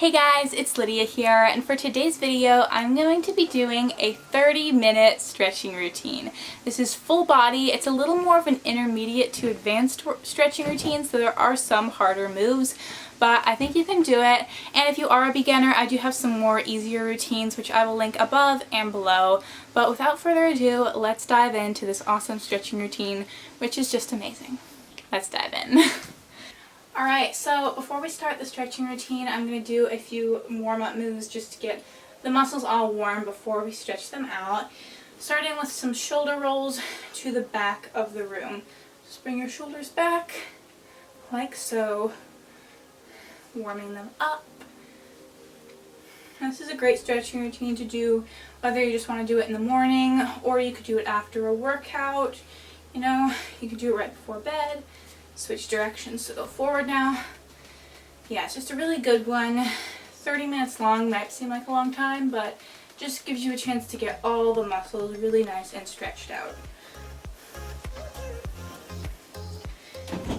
Hey guys, it's Lydia here, and for today's video I'm going to be doing a 30-minute stretching routine. This is full body. It's a little more of an intermediate to advanced stretching routine, so there are some harder moves, but I think you can do it. And if you are a beginner, I do have some more easier routines which I will link above and below. But without further ado, let's dive into this awesome stretching routine, which is just amazing. Let's dive in. Alright, so before we start the stretching routine, I'm going to do a few warm-up moves just to get the muscles all warm before we stretch them out. Starting with some shoulder rolls to the back of the room. Just bring your shoulders back, like so, warming them up. This is a great stretching routine to do whether you just want to do it in the morning or you could do it after a workout. You know, you could do it right before bed. Switch directions to go forward now. Yeah, it's just a really good one. 30 minutes long might seem like a long time, but just gives you a chance to get all the muscles really nice and stretched out.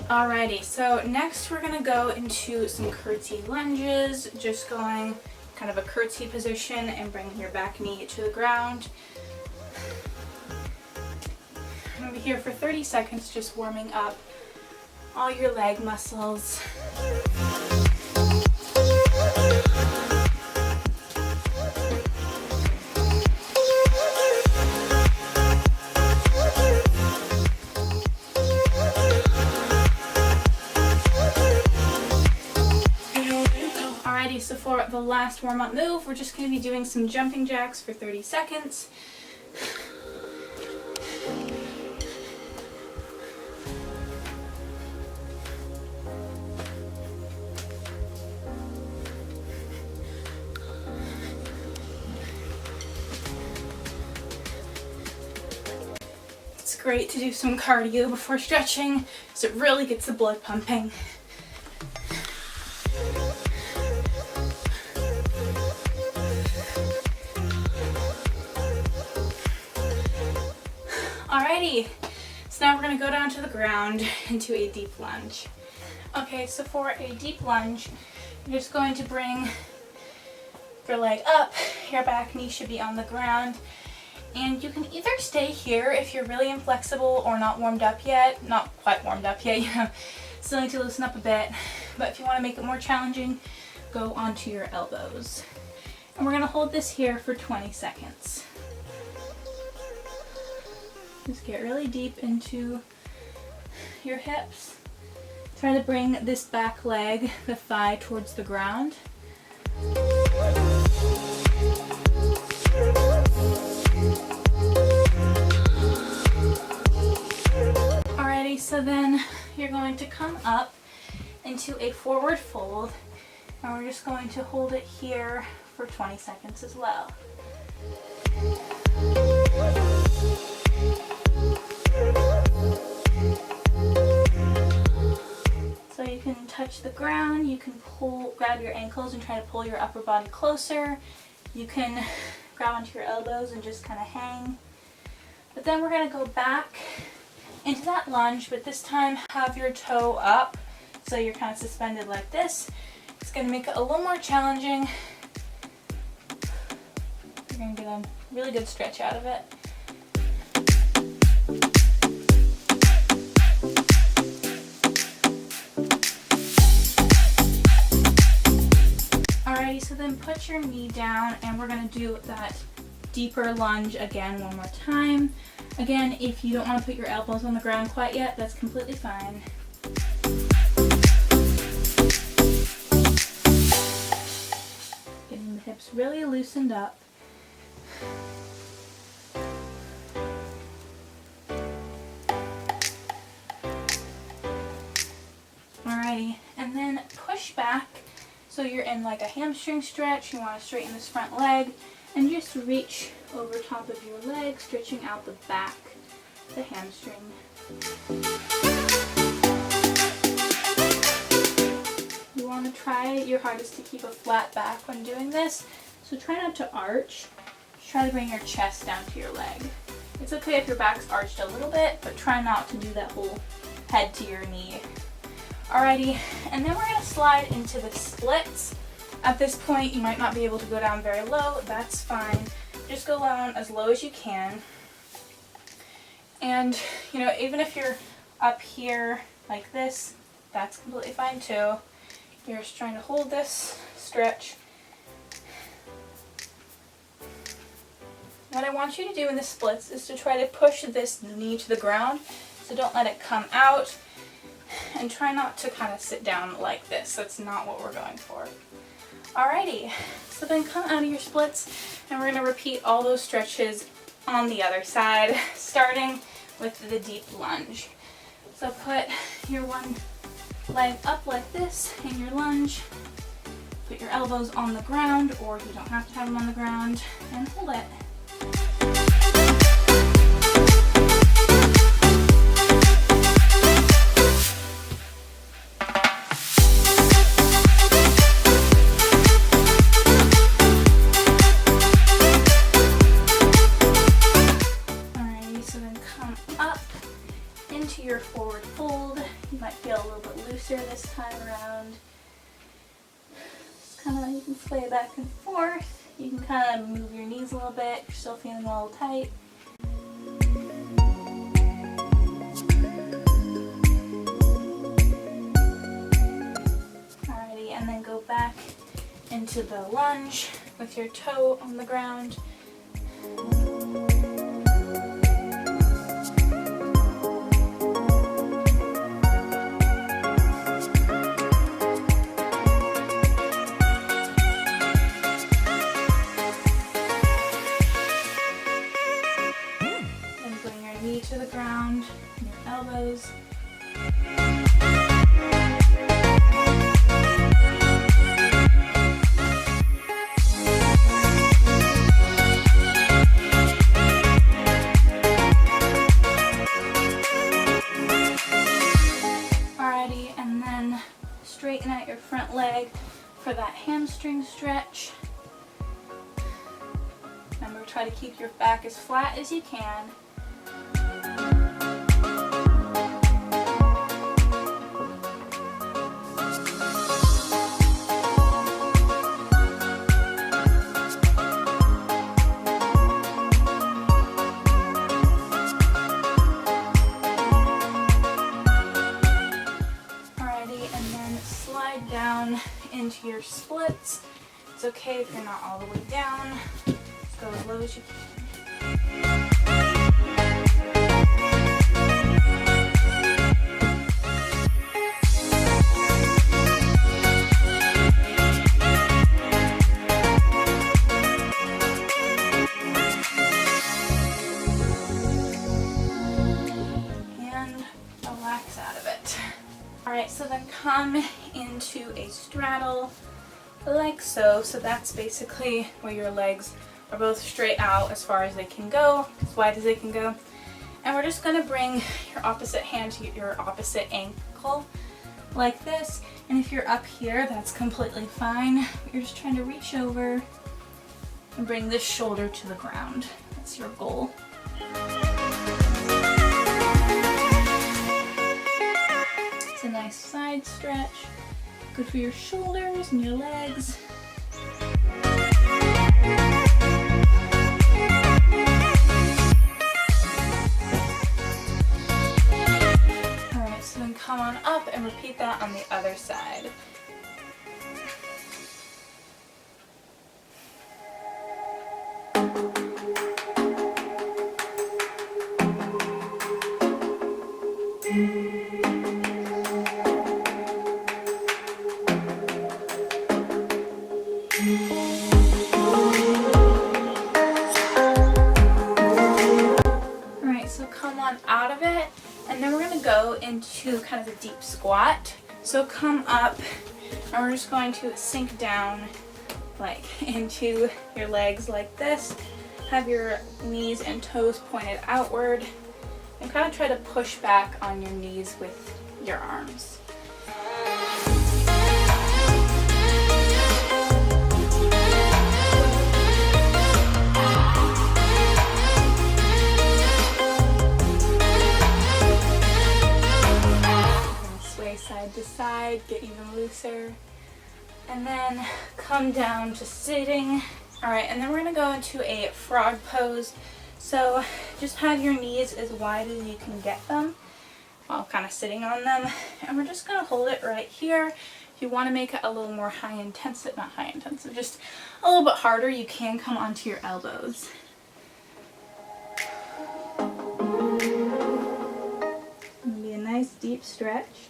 Alrighty, so next we're going to go into some curtsy lunges, just going kind of a curtsy position and bringing your back knee to the ground. I'm going to be here for 30 seconds just warming up all your leg muscles. Alrighty, so for the last warm-up move, we're just going to be doing some jumping jacks for 30 seconds. It's great to do some cardio before stretching because it really gets the blood pumping. Alrighty, so now we're going to go down to the ground into a deep lunge. Okay, so for a deep lunge, you're just going to bring your leg up, your back knee should be on the ground. And you can either stay here if you're really inflexible or not warmed up yet. Not quite warmed up yet, you know, still need to loosen up a bit. But if you want to make it more challenging, go onto your elbows. And we're going to hold this here for 20 seconds. Just get really deep into your hips. Try to bring this back leg, the thigh, towards the ground. Alrighty, so then you're going to come up into a forward fold, and we're just going to hold it here for 20 seconds as well. So you can touch the ground, you can grab your ankles and try to pull your upper body closer. You can grab onto your elbows and just kind of hang. But then we're going to go back into that lunge, but this time have your toe up so you're kind of suspended like this. It's going to make it a little more challenging. You're going to get a really good stretch out of it. Alrighty, so then put your knee down and we're going to do that deeper lunge again one more time. Again, if you don't want to put your elbows on the ground quite yet, that's completely fine. Getting the hips really loosened up. Alrighty, and then push back. So you're in like a hamstring stretch. You want to straighten this front leg and just reach over top of your leg, stretching out the back, the hamstring. You want to try your hardest to keep a flat back when doing this. So try not to arch. Just try to bring your chest down to your leg. It's okay if your back's arched a little bit, but try not to do that whole head to your knee. Alrighty, and then we're going to slide into the splits. At this point, you might not be able to go down very low. That's fine. Just go down as low as you can. And, you know, even if you're up here like this, that's completely fine too. You're just trying to hold this stretch. What I want you to do in the splits is to try to push this knee to the ground, so don't let it come out, and try not to kind of sit down like this. That's not what we're going for. Alrighty, so then come out of your splits, and we're going to repeat all those stretches on the other side, starting with the deep lunge. So put your one leg up like this in your lunge, put your elbows on the ground, or you don't have to have them on the ground, and hold it. Into your forward fold. You might feel a little bit looser this time around. Just kind of, you can sway back and forth. You can kind of move your knees a little bit if you're still feeling a little tight. Alrighty, and then go back into the lunge with your toe on the ground. To the ground, your elbows. Alrighty, and then straighten out your front leg for that hamstring stretch. Remember, try to keep your back as flat as you can. Down into your splits. It's okay if you're not all the way down. Just go as low as you can. And relax out of it. Alright, so then come into a straddle like so. So that's basically where your legs are both straight out as far as they can go, as wide as they can go. And we're just going to bring your opposite hand to your opposite ankle like this. And if you're up here, that's completely fine. You're just trying to reach over and bring this shoulder to the ground. That's your goal. It's a nice side stretch. Good for your shoulders and your legs. Alright, so then come on up and repeat that on the other side. Alright, so come on out of it, and then we're going to go into kind of a deep squat. So come up, and we're just going to sink down like into your legs like this. Have your knees and toes pointed outward, and kind of try to push back on your knees with your arms. Sway side to side, get even looser. And then come come down to sitting. Alright, and then we're going to go into a frog pose. So just have your knees as wide as you can get them while kind of sitting on them. And we're just going to hold it right here. If you want to make it a little more high intensive, not high intensive, just a little bit harder, you can come onto your elbows. It'll be a nice deep stretch.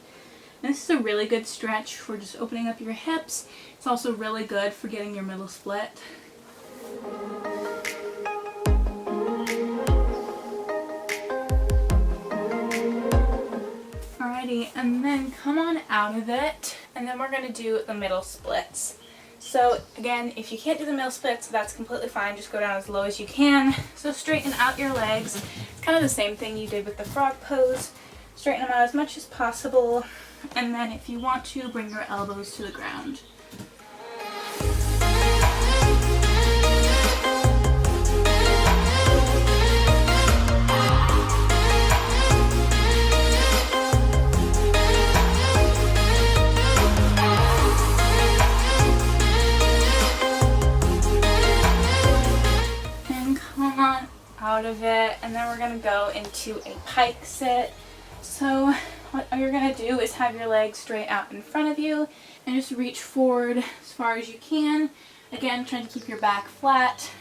And this is a really good stretch for just opening up your hips. It's also really good for getting your middle split. Alrighty, and then come on out of it, and then we're going to do the middle splits. So again, if you can't do the middle splits, that's completely fine. Just go down as low as you can. So straighten out your legs. It's kind of the same thing you did with the frog pose. Straighten them out as much as possible, and then if you want to, bring your elbows to the ground. And come on out of it, and then we're going to go into a pike sit. So what you're going to do is have your legs straight out in front of you and just reach forward as far as you can. Again, trying to keep your back flat.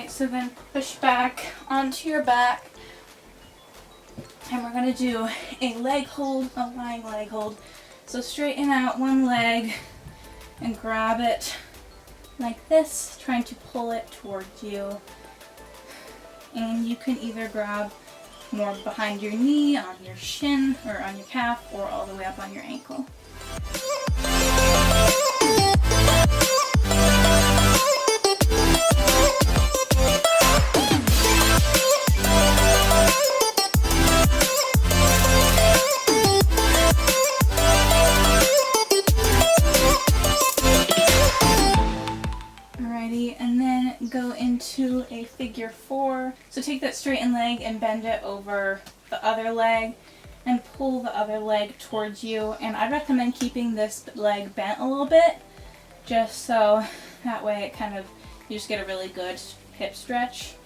So then push back onto your back, and we're going to do a leg hold, a lying leg hold. So straighten out one leg and grab it like this, trying to pull it towards you. And you can either grab more behind your knee, on your shin, or on your calf, or all the way up on your ankle. Go into a figure four. So take that straightened leg and bend it over the other leg and pull the other leg towards you. And I recommend keeping this leg bent a little bit, just so that way it kind of, you just get a really good hip stretch.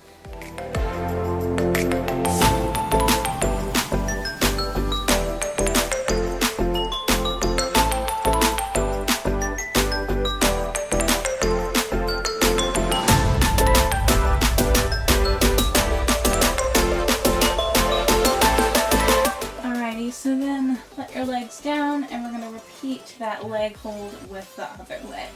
So then let your legs down, and we're going to repeat that leg hold with the other leg.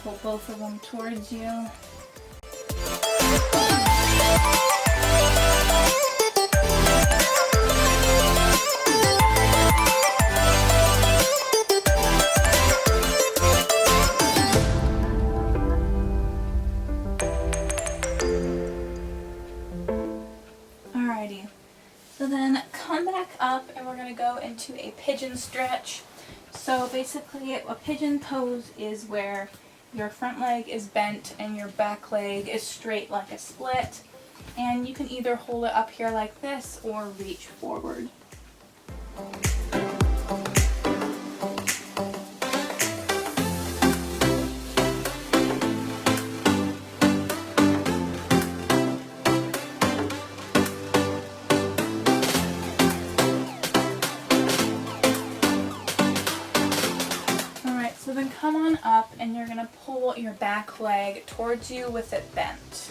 Pull both of them towards you. Alrighty, so then come back up, and we're going to go into a pigeon stretch. So basically a pigeon pose is where your front leg is bent and your back leg is straight like a split. And you can either hold it up here like this or reach forward. So then come on up, and you're going to pull your back leg towards you with it bent.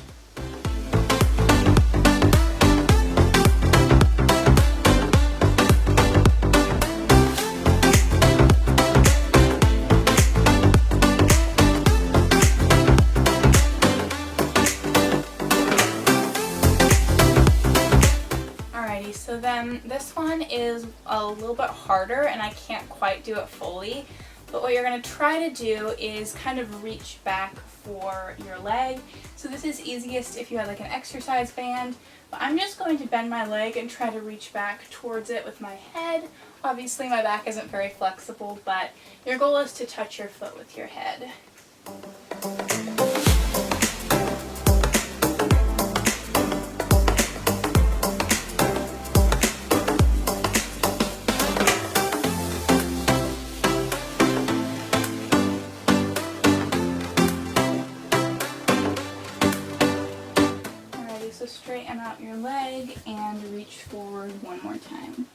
so then this one is a little bit harder and I can't quite do it fully. But what you're going to try to do is kind of reach back for your leg. So this is easiest if you have like an exercise band. But I'm just going to bend my leg and try to reach back towards it with my head. Obviously my back isn't very flexible, but your goal is to touch your foot with your head. So straighten out your leg and reach forward one more time.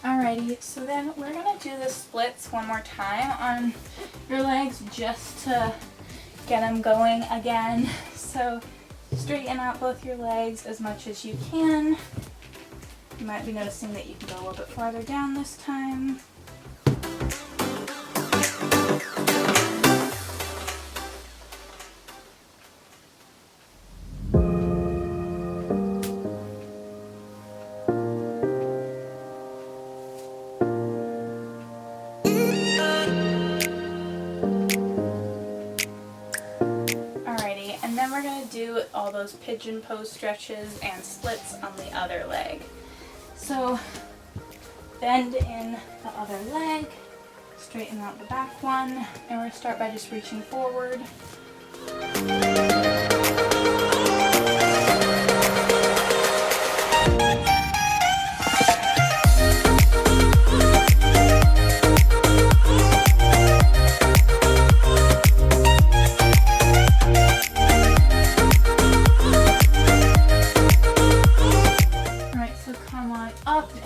Alrighty, so then we're going to do the splits one more time on your legs just to get them going again. So straighten out both your legs as much as you can. You might be noticing that you can go a little bit farther down this time. We're going to do all those pigeon pose stretches and splits on the other leg. So bend in the other leg, straighten out the back one, and we're going to start by just reaching forward.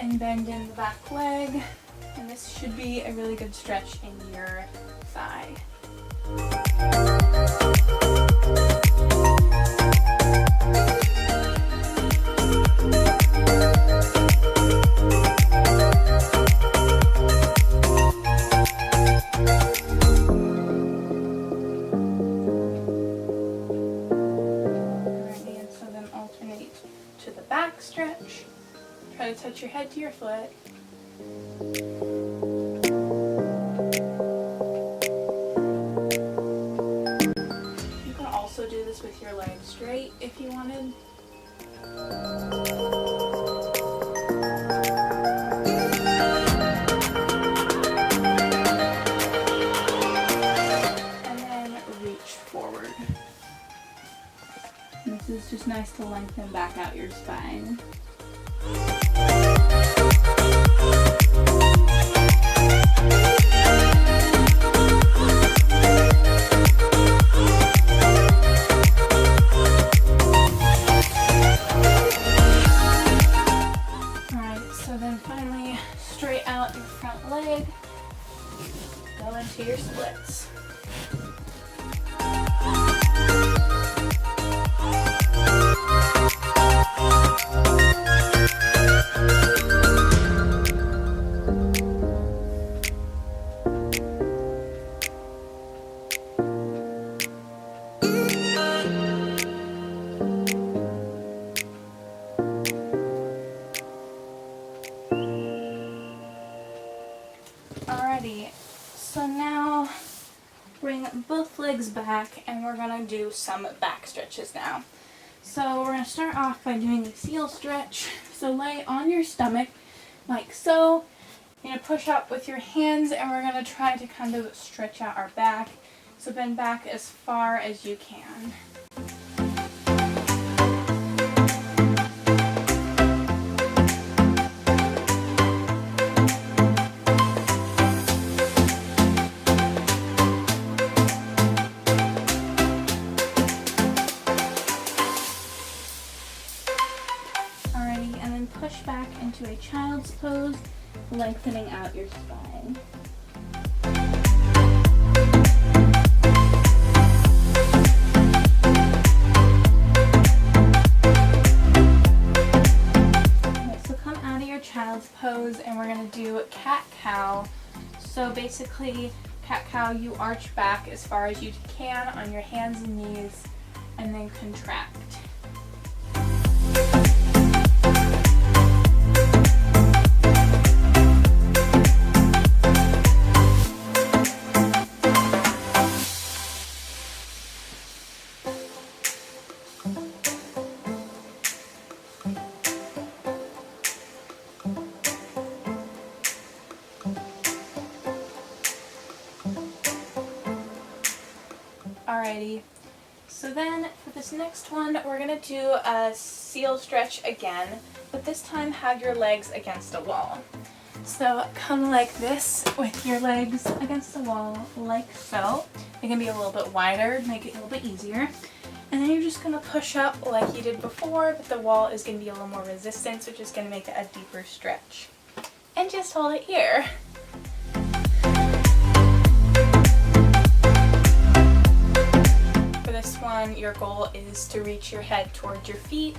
And bend in the back leg, and this should be a really good stretch in your thigh. Alrighty, and so then alternate to the back stretch. Try to touch your head to your foot. You can also do this with your legs straight if you wanted. And then reach forward. And this is just nice to lengthen back out your spine. Straight out your front leg, go into your splits. Alrighty, so now bring both legs back and we're going to do some back stretches now. So we're going to start off by doing the seal stretch. So lay on your stomach like so. You're going to push up with your hands and we're going to try to kind of stretch out our back. So bend back as far as you can. Push back into a child's pose, lengthening out your spine. child's pose, and we're going to do cat-cow. So basically, cat-cow, you arch back as far as you can on your hands and knees, and then contract. Alrighty, so then for this next one, we're going to do a seal stretch again, but this time have your legs against a wall. So come like this with your legs against the wall, like so. They can be a little bit wider, make it a little bit easier. And then you're just going to push up like you did before, but the wall is going to be a little more resistance, which is going to make it a deeper stretch. And just hold it here. For this one, your goal is to reach your head towards your feet.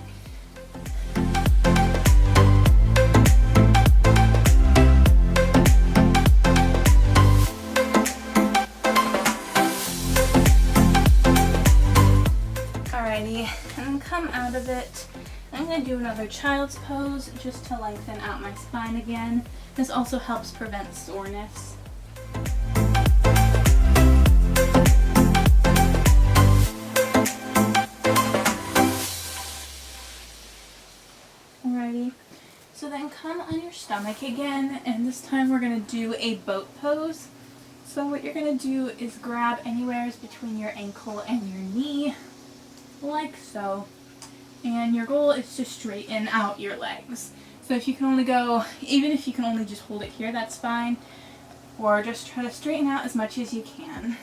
Alrighty, and then come out of it. I'm going to do another child's pose just to lengthen out my spine again. This also helps prevent soreness. Alrighty, so then come on your stomach again, and this time we're going to do a boat pose. So what you're going to do is grab anywhere between your ankle and your knee, like so. And your goal is to straighten out your legs. So if you can only go, even if you can only just hold it here, that's fine. Or just try to straighten out as much as you can.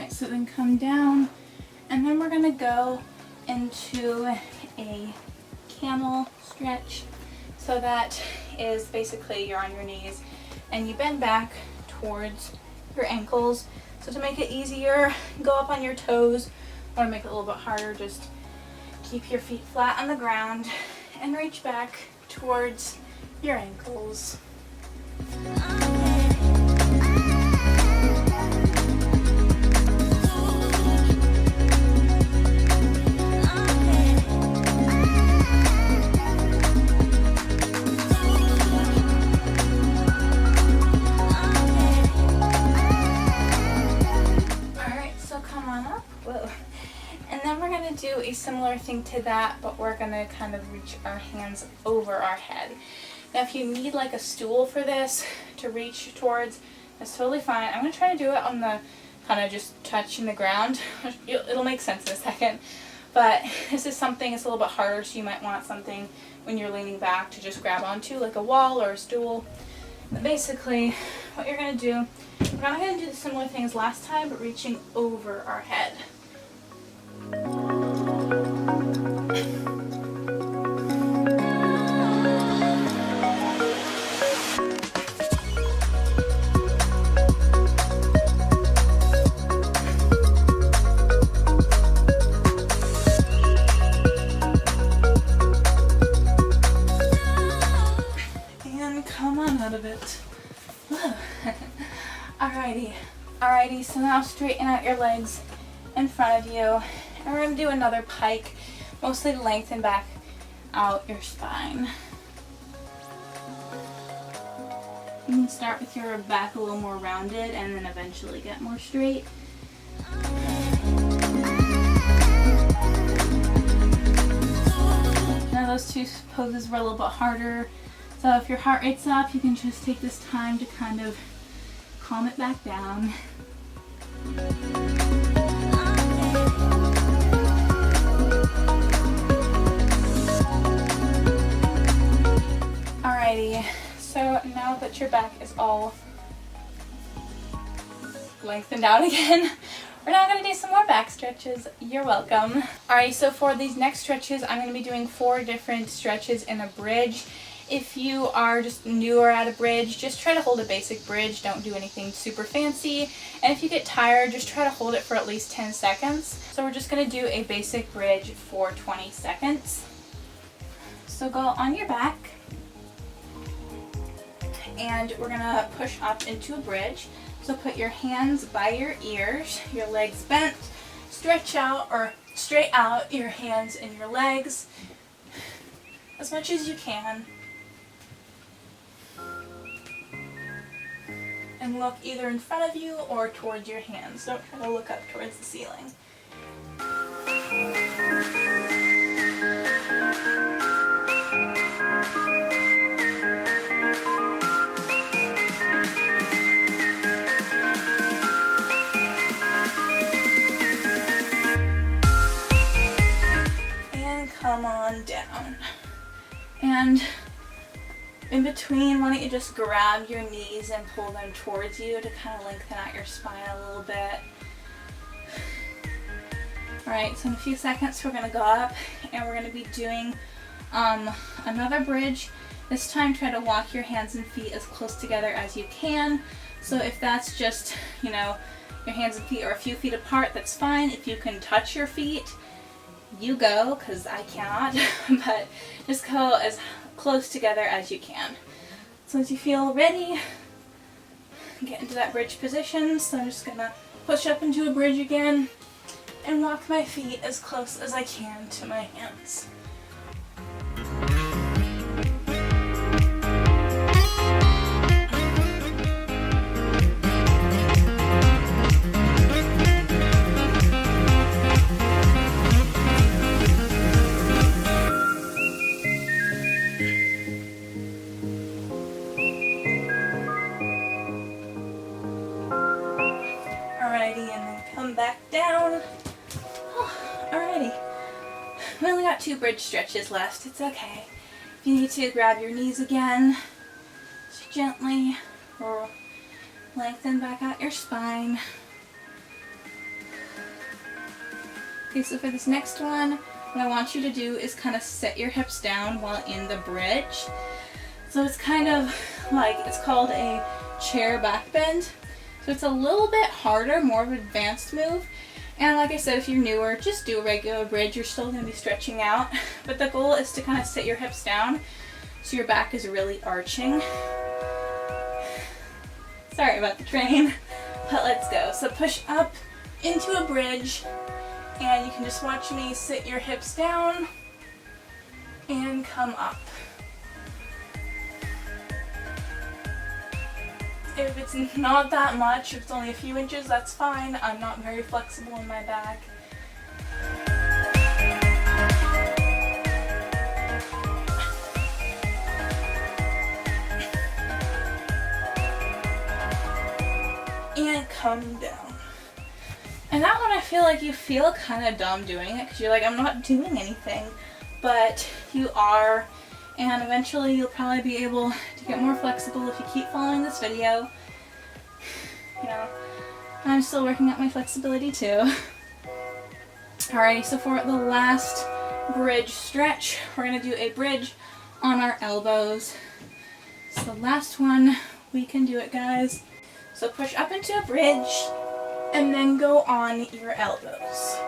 So then come down, and then we're going to go into a camel stretch. So that is basically you're on your knees and you bend back towards your ankles. So to make it easier, go up on your toes, or to make it a little bit harder, just keep your feet flat on the ground and reach back towards your ankles. Do a similar thing to that, but we're going to kind of reach our hands over our head. Now if you need like a stool for this to reach towards, that's totally fine. I'm going to try to do it on the kind of just touching the ground. It'll make sense in a second, but this is something that's a little bit harder, so you might want something when you're leaning back to just grab onto, like a wall or a stool. But basically what you're going to do, we're not going to do the similar thing as last time, but reaching over our head. And come on out of it. Alrighty, so now straighten out your legs in front of you. And we're going to do another pike, mostly to lengthen back out your spine. You can start with your back a little more rounded and then eventually get more straight. Now those two poses were a little bit harder, so if your heart rate's up, you can just take this time to kind of calm it back down. Alrighty, so now that your back is all lengthened out again, We're now going to do some more back stretches. You're welcome. Alright, so for these next stretches, I'm going to be doing 4 different stretches in a bridge. If you are just newer at a bridge, just try to hold a basic bridge. Don't do anything super fancy. And if you get tired, just try to hold it for at least 10 seconds. So we're just going to do a basic bridge for 20 seconds. So go on your back. And we're going to push up into a bridge. So put your hands by your ears, your legs bent, stretch out or straight out your hands and your legs as much as you can. And look either in front of you or towards your hands. Don't try to look up towards the ceiling. And come on down. And in between, why don't you just grab your knees and pull them towards you to kind of lengthen out your spine a little bit. Alright, so in a few seconds we're going to go up and we're going to be doing another bridge. This time try to walk your hands and feet as close together as you can. So if that's just, you know, your hands and feet are a few feet apart, that's fine. If you can touch your feet, you go, because I cannot. But just go as close together as you can. So as you feel ready, get into that bridge position. So I'm just gonna push up into a bridge again and walk my feet as close as I can to my hands. Alrighty, and then come back down. Alrighty. We only got 2 bridge stretches left. It's okay. If you need to, grab your knees again. Just gently lengthen back out your spine. Okay, so for this next one, what I want you to do is kind of set your hips down while in the bridge. So it's kind of like, it's called a chair back bend. So it's a little bit harder, more of an advanced move. And like I said, if you're newer, just do a regular bridge. You're still going to be stretching out. But the goal is to kind of sit your hips down so your back is really arching. Sorry about the train, but let's go. So push up into a bridge, and you can just watch me sit your hips down and come up. If it's not that much, if it's only a few inches, that's fine. I'm not very flexible in my back. And come down. And that one I feel like you feel kind of dumb doing it because you're like, I'm not doing anything. But you are. And eventually you'll probably be able to get more flexible if you keep following this video. You know, I'm still working out my flexibility too. Alrighty, so for the last bridge stretch, we're going to do a bridge on our elbows. So the last one, we can do it, guys. So push up into a bridge and then go on your elbows.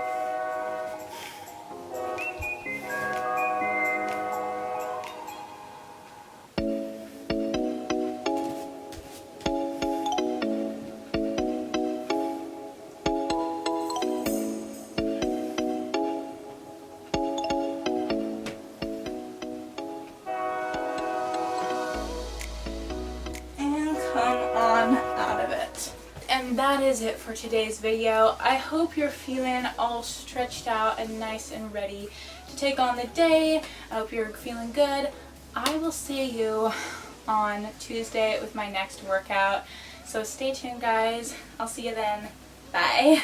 And that is it for today's video. I hope you're feeling all stretched out and nice and ready to take on the day. I hope you're feeling good. I will see you on Tuesday with my next workout. So stay tuned, guys. I'll see you then. Bye.